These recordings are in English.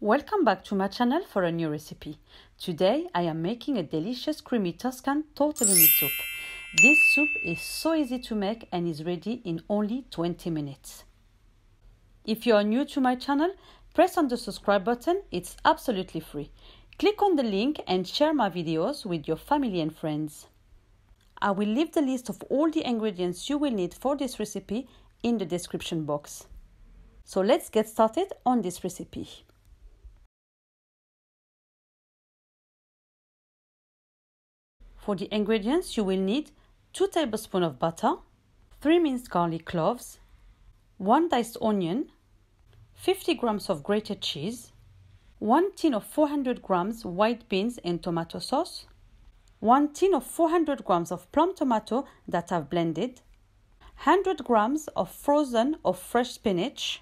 Welcome back to my channel for a new recipe. Today I am making a delicious creamy Tuscan tortellini soup. This soup is so easy to make and is ready in only 20 minutes. If you are new to my channel, press on the subscribe button, it's absolutely free. Click on the link and share my videos with your family and friends. I will leave the list of all the ingredients you will need for this recipe in the description box. So let's get started on this recipe. For the ingredients, you will need 2 tablespoons of butter, 3 minced garlic cloves, 1 diced onion, 50 grams of grated cheese, 1 tin of 400 grams white beans and tomato sauce, 1 tin of 400 grams of plum tomato that I've blended, 100 grams of frozen or fresh spinach,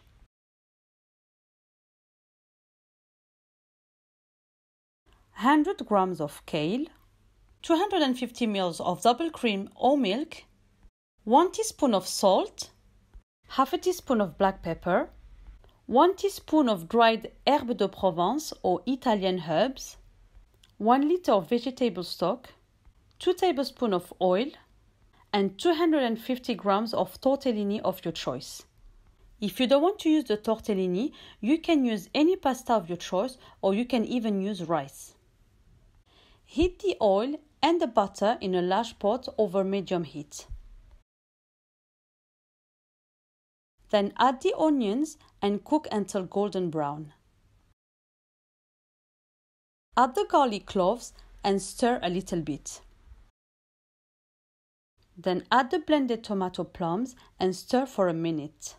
100 grams of kale, 250 ml of double cream or milk, 1 teaspoon of salt, half a teaspoon of black pepper, 1 teaspoon of dried herbes de Provence or Italian herbs, 1 liter of vegetable stock, 2 tablespoons of oil, and 250 grams of tortellini of your choice. If you don't want to use the tortellini, you can use any pasta of your choice or you can even use rice. Heat the oil and the butter in a large pot over medium heat. Then add the onions and cook until golden brown. Add the garlic cloves and stir a little bit. Then add the blended tomato plums and stir for a minute.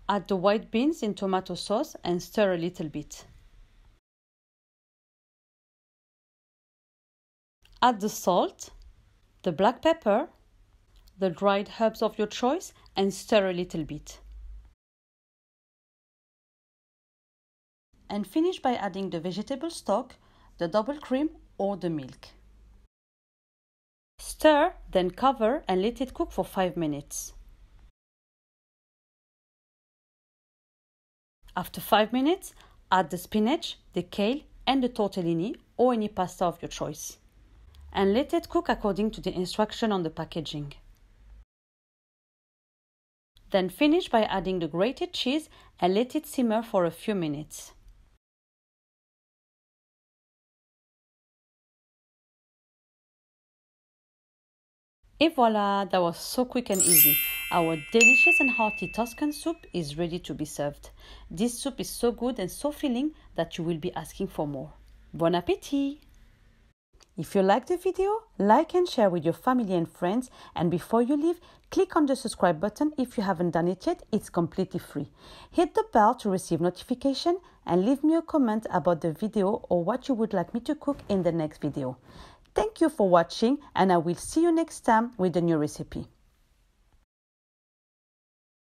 Add the white beans in tomato sauce and stir a little bit. Add the salt, the black pepper, the dried herbs of your choice and stir a little bit. And finish by adding the vegetable stock, the double cream or the milk. Stir, then cover and let it cook for 5 minutes. After 5 minutes, add the spinach, the kale and the tortellini or any pasta of your choice. And let it cook according to the instruction on the packaging. Then finish by adding the grated cheese and let it simmer for a few minutes. Et voila, that was so quick and easy. Our delicious and hearty Tuscan soup is ready to be served. This soup is so good and so filling that you will be asking for more. Bon appétit! If you liked the video, like and share with your family and friends. And before you leave, click on the subscribe button if you haven't done it yet. It's completely free. Hit the bell to receive notification and leave me a comment about the video or what you would like me to cook in the next video. Thank you for watching and I will see you next time with a new recipe.